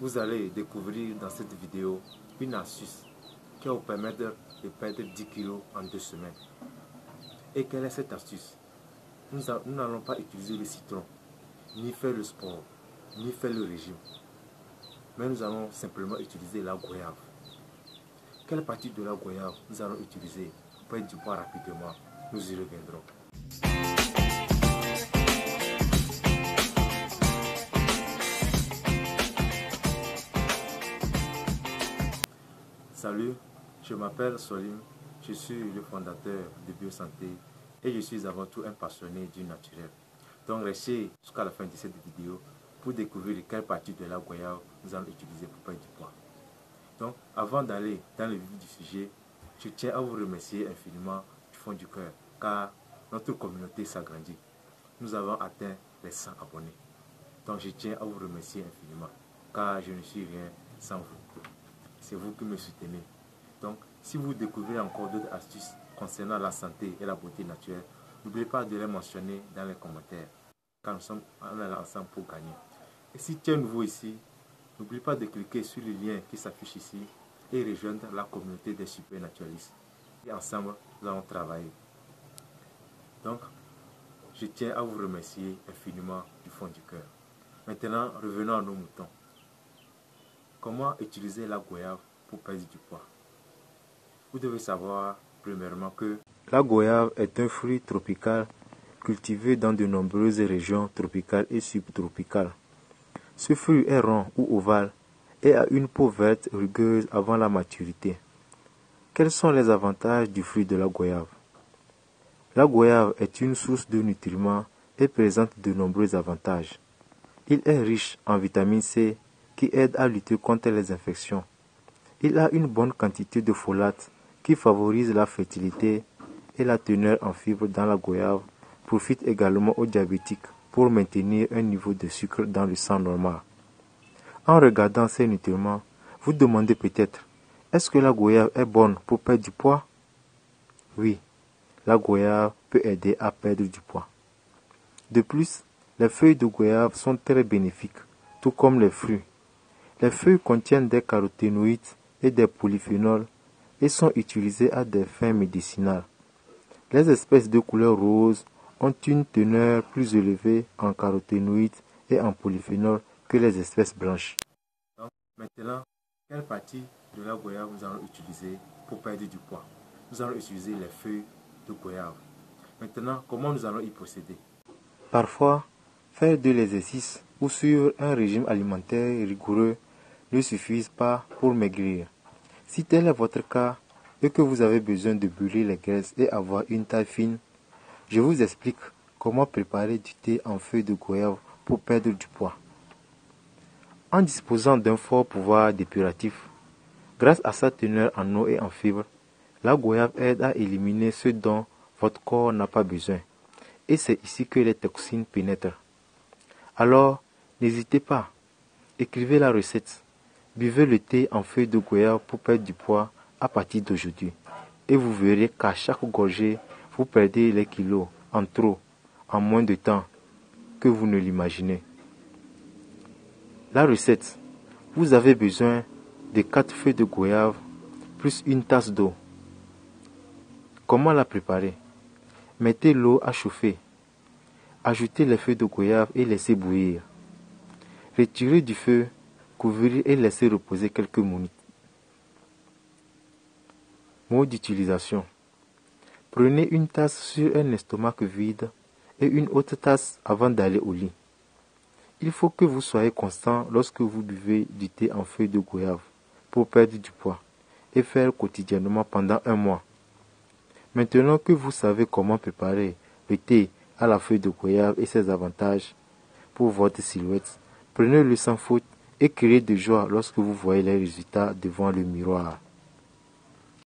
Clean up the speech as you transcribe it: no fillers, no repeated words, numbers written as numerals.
Vous allez découvrir dans cette vidéo une astuce qui va vous permettre de perdre 10 kg en 2 semaines. Et quelle est cette astuce? Nous n'allons pas utiliser le citron, ni faire le sport, ni faire le régime. Mais nous allons simplement utiliser la goyave. Quelle partie de la goyave nous allons utiliser pour perdre du poids rapidement? Nous y reviendrons. Salut, je m'appelle Solim, je suis le fondateur de Biosanté et je suis avant tout un passionné du naturel. Donc restez jusqu'à la fin de cette vidéo pour découvrir quelle partie de la goyave nous allons utiliser pour perdre du poids. Donc avant d'aller dans le vif du sujet, je tiens à vous remercier infiniment du fond du cœur car notre communauté s'agrandit. Nous avons atteint les 100 abonnés. Donc je tiens à vous remercier infiniment car je ne suis rien sans vous. C'est vous qui me soutenez. Donc, si vous découvrez encore d'autres astuces concernant la santé et la beauté naturelle, n'oubliez pas de les mentionner dans les commentaires, car nous sommes ensemble pour gagner. Et si tu es nouveau ici, n'oublie pas de cliquer sur le lien qui s'affiche ici et rejoindre la communauté des super naturalistes. Et ensemble, nous allons travailler. Donc, je tiens à vous remercier infiniment du fond du cœur. Maintenant, revenons à nos moutons. Comment utiliser la goyave pour perdre du poids? Vous devez savoir premièrement que la goyave est un fruit tropical cultivé dans de nombreuses régions tropicales et subtropicales. Ce fruit est rond ou ovale et a une peau verte rugueuse avant la maturité. Quels sont les avantages du fruit de la goyave? La goyave est une source de nutriments et présente de nombreux avantages. Il est riche en vitamine C qui aide à lutter contre les infections. Il a une bonne quantité de folate qui favorise la fertilité et la teneur en fibres dans la goyave profite également aux diabétiques pour maintenir un niveau de sucre dans le sang normal. En regardant ces nutriments, vous demandez peut-être, est-ce que la goyave est bonne pour perdre du poids? Oui, la goyave peut aider à perdre du poids. De plus, les feuilles de goyave sont très bénéfiques, tout comme les fruits. Les feuilles contiennent des caroténoïdes et des polyphénols et sont utilisées à des fins médicinales. Les espèces de couleur rose ont une teneur plus élevée en caroténoïdes et en polyphénols que les espèces blanches. Donc, maintenant, quelle partie de la goyave nous allons utiliser pour perdre du poids? Nous allons utiliser les feuilles de goyave. Maintenant, comment nous allons y procéder? Parfois, faire de l'exercice ou suivre un régime alimentaire rigoureux ne suffisent pas pour maigrir. Si tel est votre cas et que vous avez besoin de brûler les graisses et avoir une taille fine, je vous explique comment préparer du thé en feuilles de goyave pour perdre du poids. En disposant d'un fort pouvoir dépuratif, grâce à sa teneur en eau et en fibres, la goyave aide à éliminer ce dont votre corps n'a pas besoin. Et c'est ici que les toxines pénètrent. Alors, n'hésitez pas, écrivez la recette. Buvez le thé en feuilles de goyave pour perdre du poids à partir d'aujourd'hui. Et vous verrez qu'à chaque gorgée, vous perdez les kilos en trop, en moins de temps que vous ne l'imaginez. La recette. Vous avez besoin de 4 feuilles de goyave plus une tasse d'eau. Comment la préparer? Mettez l'eau à chauffer. Ajoutez les feuilles de goyave et laissez bouillir. Retirez du feu, couvrir et laisser reposer quelques minutes. Mode d'utilisation. Prenez une tasse sur un estomac vide et une autre tasse avant d'aller au lit. Il faut que vous soyez constant lorsque vous buvez du thé en feuilles de goyave pour perdre du poids et faire quotidiennement pendant 1 mois. Maintenant que vous savez comment préparer le thé à la feuille de goyave et ses avantages pour votre silhouette, prenez-le sans faute et criez de joie lorsque vous voyez les résultats devant le miroir.